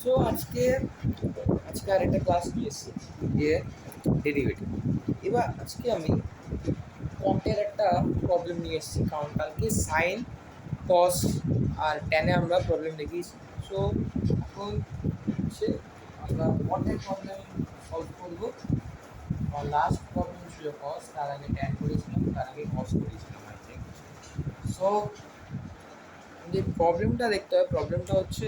So আজকে আরেকটা class নিয়ে এসেছি যে ডেরিভেটিভ। এবার আজকে আমি কটের একটা প্রবলেম নিয়ে এসেছি, কারণ কালকে সাইন কস আর ট্যানে আমরা প্রবলেম দেখিয়েছি। সো এখন হচ্ছে আমরা কটের প্রবলেম সলভ করবো। আমার লাস্ট প্রবলেম ছিল কস, তার আগে ট্যান করেছিলাম, তার আগে কস করেছিলাম আই থিঙ্ক। সো যে প্রবলেমটা দেখতে হয়, প্রবলেমটা হচ্ছে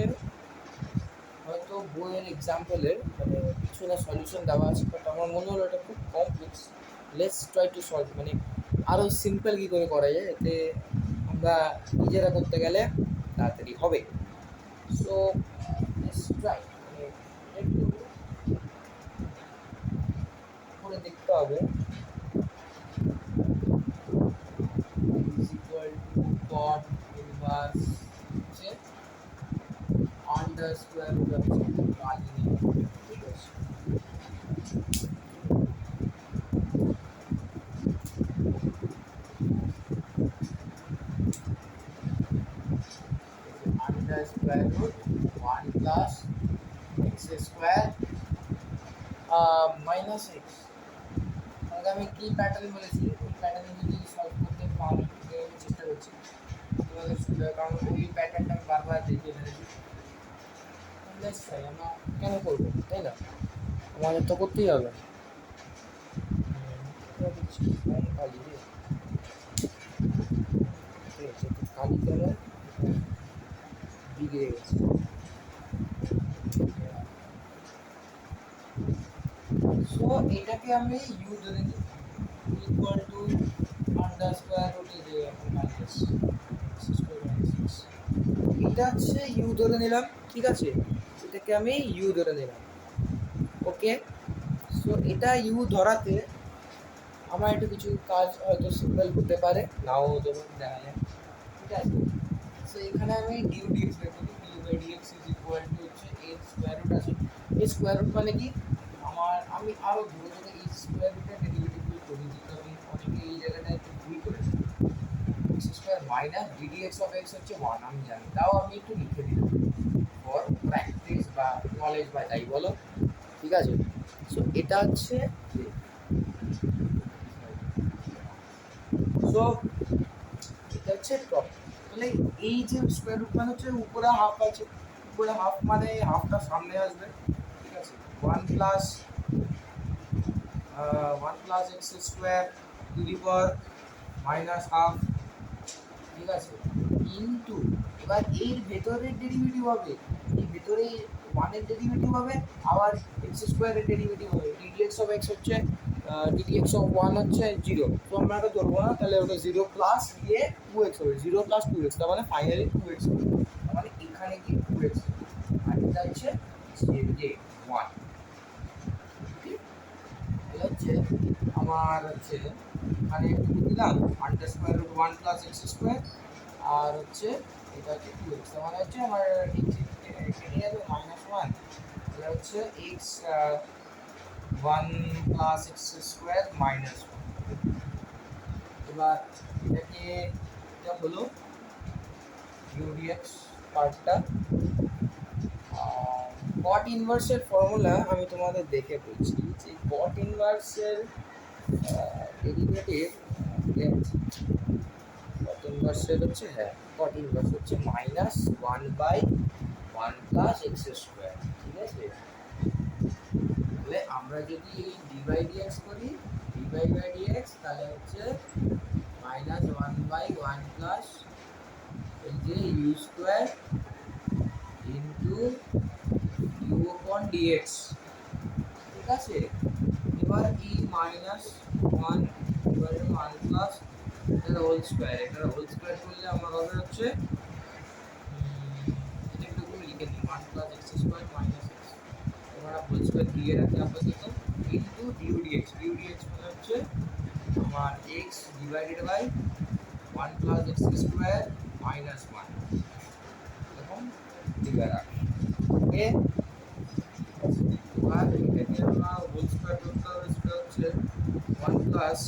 হয়তো বইয়ের এক্সাম্পলের মানে কিছু না সলিউশন দেওয়া আছে, বাট আমার মনে হলো এটা খুব complex. Let's try to solve, মানে আরও সিম্পল কী করে করা যায়, এতে আমরা নিজেরা করতে গেলে তাড়াতাড়ি হবে। সো লেটস ট্রাই, মানে একটু করে দেখতে হবে। Is equal to cot inverse হচ্ছে আন্ডার স্কোয়ার রুট অফ কালিনী, ঠিক আছে। Under square root 1 plus x square minus x. তাহলে আমি কী প্যাটার্ন বলেছি, ওই প্যাটার্নে যদি সলভ করতে পারি, আমি চেষ্টা করছি তোমাদের সুবিধা, কারণ ওই প্যাটার্নটা আমি বারবার দেখিয়ে ফেলেছি। আমরা কেন করবো, তাই না? আমাদের তো করতেই হবে। কম কালি রে, ঠিক আছে, তো কালি কেন বিগড়ে গেছে। সো এটাকে আমি ইউ ধরে নিই, equal to under square root যে এখন মাইনাস এটা হচ্ছে ইউ ধরে নিলাম, ঠিক আছে। এটাকে আমি ইউ ধরে নিলাম, ওকে। সো এটা ইউ ধরাতে আমার একটু কিছু কাজ হয়তো সিম্পল হতে পারে, নাও হতে পারে, দেখা যায়, ঠিক আছে। সো এখানে আমি ডিউ ডিএক্স বের করি, du by dx is equal to হচ্ছে এর স্কোয়ার রুট আছে। এর স্কোয়ার রুট মানে কি, আমি আরও ধরে ধরে এই স্কোয়ার রুটের ডেরিভেটিভ করি, যেহেতু আমি অনেকে এই জায়গাটায় একটু ভুল করেছি। X square minus DD x of x হচ্ছে 1, আমি জানি, তাও আমি একটু লিখে দিলাম ফর প্র্যাকটিস বা নলেজ বা যাই বলো, ঠিক আছে। সো এটা হচ্ছে, সো এটা হচ্ছে টপ। তাহলে এই যে স্কোয়ার রুট মানে হচ্ছে উপরে হাফ আছে, উপরে হাফ মানে হাফটা সামনে আসবে, ঠিক আছে। One plus x square two the power minus half, ঠিক আছে, ইনটু, এবার এর ভেতরের ডেরিভেটিভ হবে, এই ভেতরে ওয়ানের ডেরিভেটিভ হবে, আবার এক্স স্কোয়ারের ডেরিভেটিভ হবে। ডিডি এক্স অফ এক্স হচ্ছে ডিডি এক্স অফ 1 হচ্ছে 0, তো আমরা এটা ধরবো না, তাহলে ওটা 0 প্লাস দিয়ে 2x হবে, 0 প্লাস 2x, তার মানে ফাইনালি 2x হবে, তার মানে এখানে কি 2x, আর এটা হচ্ছে 1। এটা হচ্ছে আমার হচ্ছে মানে দিলাম under square root 1 plus x square, আর হচ্ছে এটা হচ্ছে 2x, তার মানে হচ্ছে আমার এখানে যাবে -1, এটা হচ্ছে এক্স 1 প্লাস এক্স স্কোয়ার -1। এবার এটাকে, এটা হলো ইউডিএক্স পার্টটা। কট ইনভার্সের ফর্মুলা আমি তোমাদের দেখে বলছি, যে কট ইনভার্সের ডেরিভেটিভ কট ইনভার্সের হচ্ছে, হ্যাঁ, কট ইনভার্স হচ্ছে -1/1 প্লাস এক্স স্কোয়ার, ঠিক আছে। তাহলে আমরা যদি এই ডিভাই ডিএক্স করি, ডিভাই বাই ডিএক্স, তাহলে হচ্ছে -1/1 প্লাস এই যে u square into u upon dx, ঠিক আছে। এবার এই -1 এবারে 1 প্লাস এটা হোল স্কোয়ার, এটা হোল স্কোয়ার করলে আমার হবে হচ্ছে এটা একটু করে লিখে নিই, 1 plus x square minus x, এবার হোল স্কোয়ার দিয়ে রাখি আপাতত, into du dx, du dx মানে হচ্ছে আমার x divided by 1 plus x square minus 1, এরকম লিখে রাখি, ওকে। আর এটাকে আমরা হোল স্কোয়ার করতে হবে, সেটা হচ্ছে 1 প্লাস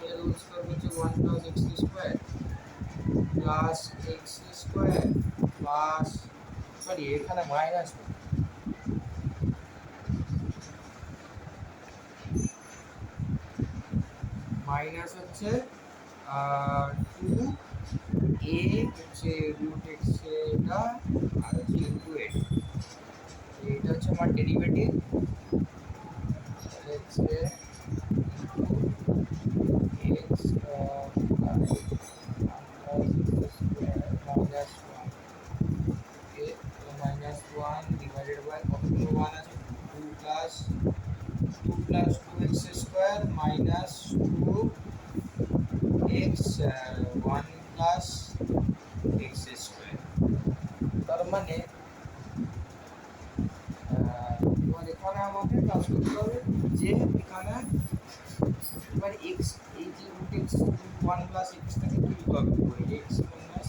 এর হোল স্কোয়ার হচ্ছে 1 plus x square plus x square plus, sorry এখানে মাইনাস মাইনাস হচ্ছে 2 এ হচ্ছে রুট এক্স এটা আর হচ্ছে ইন্টু এ, এটা হচ্ছে আমার ডেরিভেটিভ, হচ্ছে x minus one, okay, minus one divided by কতগুলো ওয়ান আছে, two plus two x square minus two x one plus x square. তার মানে এখানে আমাকে কাজ করতে হবে যে এখানে এবার এক্স, এই যে রুট এক্স ওয়ান প্লাস এক্সটাকে তুলতে হবে করে x minus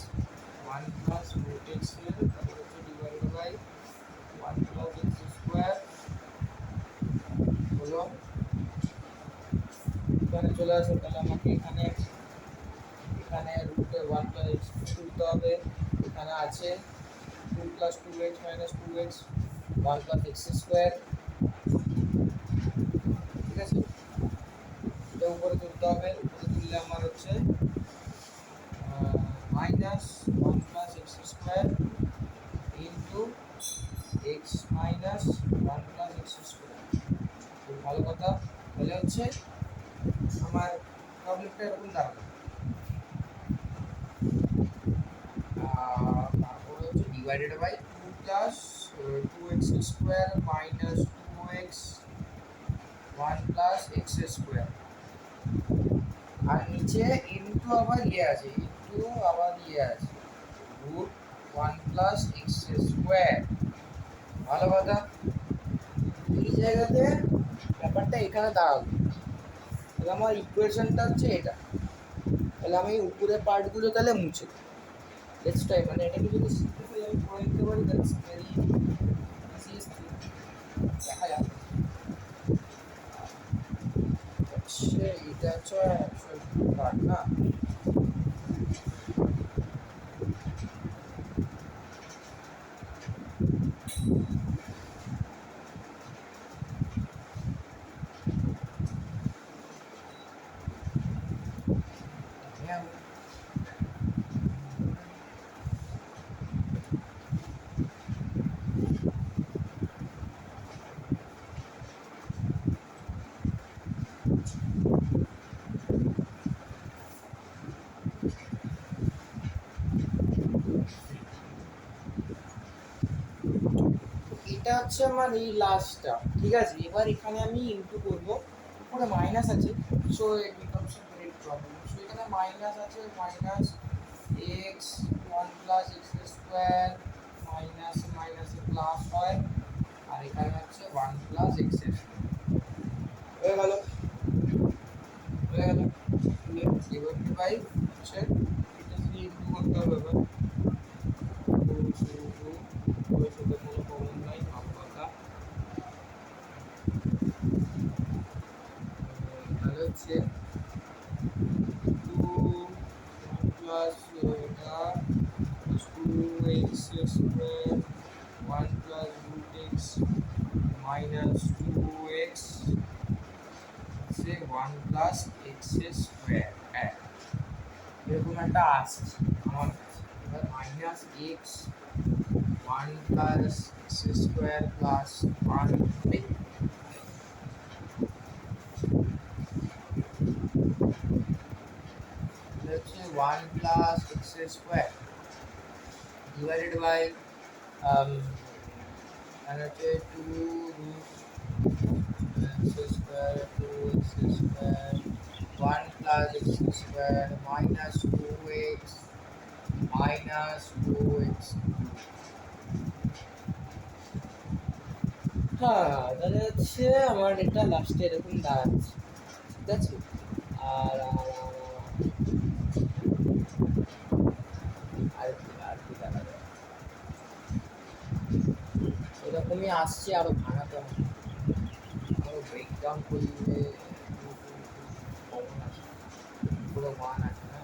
one plus root x এর তারপর হচ্ছে divided by one plus x square হলো, এখানে চলে আসে। তাহলে আমাকে এখানে রুটে ওয়ান প্লাস এক্স তুলতে হবে, এখানে আছে two plus two x minus two x one plus x square, ঠিক আছে, এটা উপরে তুলতে হবে, উপরে তুললে আমার হচ্ছে minus one plus x square into x minus one plus x square. খুব ভালো কথা। তাহলে হচ্ছে আমার প্রবলেমটা এরকম দাঁড়াবে, তারপরে হচ্ছে divided by two plus two x square minus two x one plus x square, আর নিচে ইন্টু আবার ইয়ে আছে, ইন্টু আবার ইয়ে আছে root one plus x square. ভালো কথা। এই জায়গাতে ব্যাপারটা এখানে দাঁড়াবে, তাহলে আমার ইকুয়েশনটা হচ্ছে এটা। তাহলে আমি উপরের পার্টগুলো তাহলে মুছে দিই। নেক্সট টাইম মানে এটাকে যদি সিম্পলিফাই আমি করে নিতে পারি দ্যাটস ভেরি ইজি থিং। দেখা যাক হচ্ছে এটা হচ্ছে অ্যাকচুয়াল পার্ট না, এটা হচ্ছে আমার এই লাস্টটা, ঠিক আছে। এবার এখানে আমি ইনটু করব, উপরে মাইনাস আছে, so it becomes a great problem. So এখানে মাইনাস আছে, minus x one plus x square minus মাইনাসে প্লাস হয়, আর এখানে হচ্ছে ওয়ান প্লাস এক্স স্কোয়ার। হয়ে গেল, হয়ে গেল। ডিভাইডেড বাই হচ্ছে এটা যদি ইনটু করতে হবে এবার সাথে কোনো প্রবলেম নাই, ভালো কথা। তাহলে হচ্ছে টু প্লাস এটা two x square one plus root x minus two x সে ওয়ান প্লাস এক্স স্কোয়ার, হ্যাঁ এরকম একটা আসছে আমার কাছে। এবার minus x one plus x square plus one হচ্ছে one plus x square divided by হচ্ছে two root x square two x square one plus x square minus two x minus two x. হ্যাঁ, তাহলে হচ্ছে আমার এটা লাস্টে এরকম দাঁড়াচ্ছে, ঠিক আছে। আর আর কি দাঁড়াবে, এরকমই আসছে, আরো ভাঙাতে হবে, আরো ব্রেকডাউন করলে কমন আছে, পুরো ওয়ান আছে না।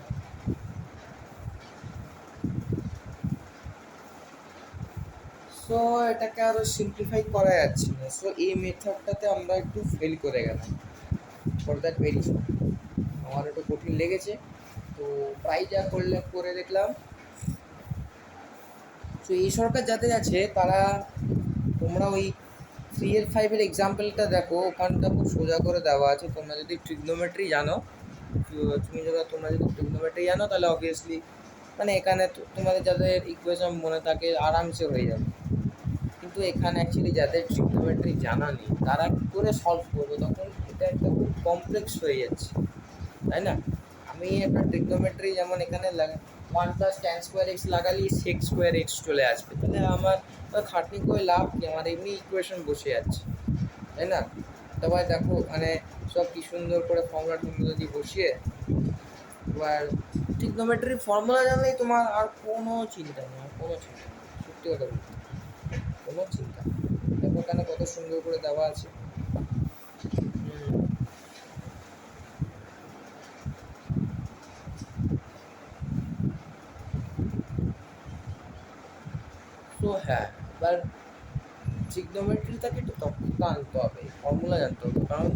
সো এটাকে আরো সিম্পলিফাই করা যাচ্ছে না, সো এই মেথডটাতে আমরা একটু ফেল করে গেলাম, ফর দ্যাট ভেরি আমার একটু কঠিন লেগেছে, তো ট্রাই যা করে দেখলাম। তো এই সরকার যাদের আছে তারা, তোমরা ওই 3 আর 5 এক্সাম্পলটা দেখো, ওখানটা খুব সোজা করে দেওয়া আছে। তোমরা যদি ট্রিগনোমেট্রি জানো, তোমরা যদি ট্রিগনোমেট্রি জানো তাহলে অবভিয়াসলি মানে এখানে তোমাদের যাদের ইকুয়েশন মনে থাকে আরামসে হয়ে যাবে। কিন্তু এখানে অ্যাকচুয়ালি যাদের ট্রিগনোমেট্রি জানা নেই তারা কী করে সলভ করবে, তখন এটা একটা খুব কমপ্লেক্স হয়ে যাচ্ছে, তাই না? আমি একটা ট্রিগনোমেট্রি যেমন এখানে 1 + tan² x লাগালি sec² x চলে আসবে, তাহলে আমার খাটনি করে লাভ কি, আমার এমনি ইকুয়েশন বসে যাচ্ছে, তাই না? তারপরে দেখো মানে সব কি সুন্দর করে ফর্মুলা দিয়ে বসিয়ে, এবার ট্রিগনোমেট্রির ফর্মুলা জানলেই তোমার আর কোনো চিন্তা নেই, সত্যি কথা বলতে কোনো চিন্তা। দেখো এখানে কত সুন্দর করে দেওয়া আছে। তো হ্যাঁ, এবার ট্রিগনোমেট্রিটাকে একটু দক্ষতা আনতে হবে, ফর্মুলা জানতে হবে, কারণ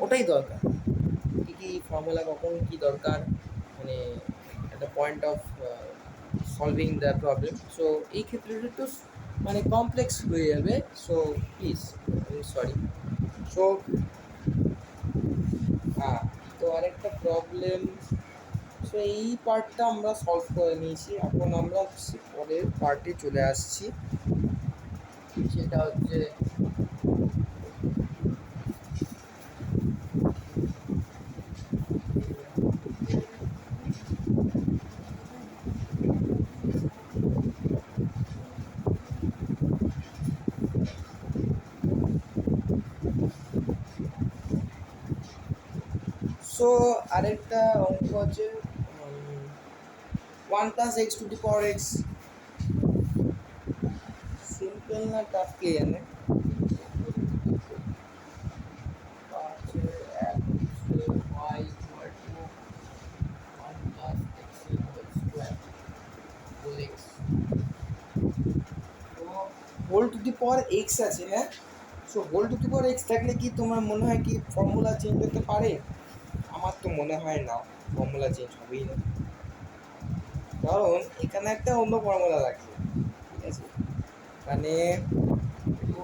ওটাই দরকার। কী কী ফর্মুলা কখন কী দরকার, মানে একটা point of solving the problem. So এই ক্ষেত্রে একটু মানে কমপ্লেক্স হয়ে যাবে। So please, sorry. সো হ্যাঁ, তো আরেকটা প্রবলেম, সো এই পার্টটা আমরা সলভ করে নিয়েছি। এখন আমরা পরের পার্টে চলে আসছি, সেটা হচ্ছে সো আরেকটা অঙ্ক হচ্ছে 1 + x⁴ সিম্পল না টাফ কে জানে। Whole to the power x আছে, হ্যাঁ। So whole to the power x থাকলে কি তোমার মনে হয় কি ফর্মুলা চেঞ্জ হতে পারে? আমার তো মনে হয় না, ফর্মুলা চেঞ্জ হবেই না, কারণ এখানে একটা অন্য ফর্মুলা লাগছে, ঠিক আছে? মানে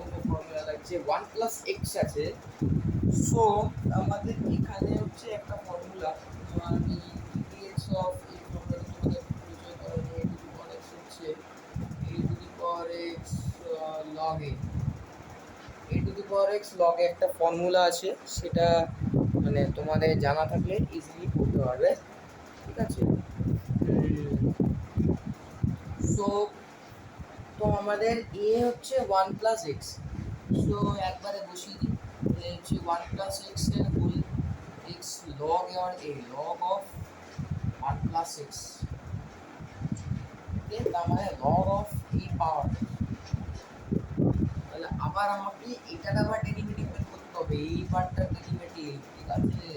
অন্য ফর্মুলা লাগছে, 1 + x আছে। সো আমাদের এখানে হচ্ছে একটা ফর্মুলা, আমি ডিএক্স অফ এই ফর্মুলাটা তোমাদের পরিচয় করা নিয়ে, a two the power x হচ্ছে a two the power x log a two the power x log একটা ফর্মুলা আছে, সেটা মানে তোমাদের জানা থাকলে ইজিলি করতে পারবে, ঠিক আছে? সো তো আমাদের এ হচ্ছে 1 + x। সো একবারে বসিয়ে দিই, এ হচ্ছে 1 + x এর হোল, x log আর a log অফ 1 + x, তার মানে log অফ এই পাওয়ার। তাহলে আবার আমাকে এটার আবার ডেরিভেটিভ বের করতে হবে, এই পার্টটার ডেরিভেটিভ, ঠিক আছে?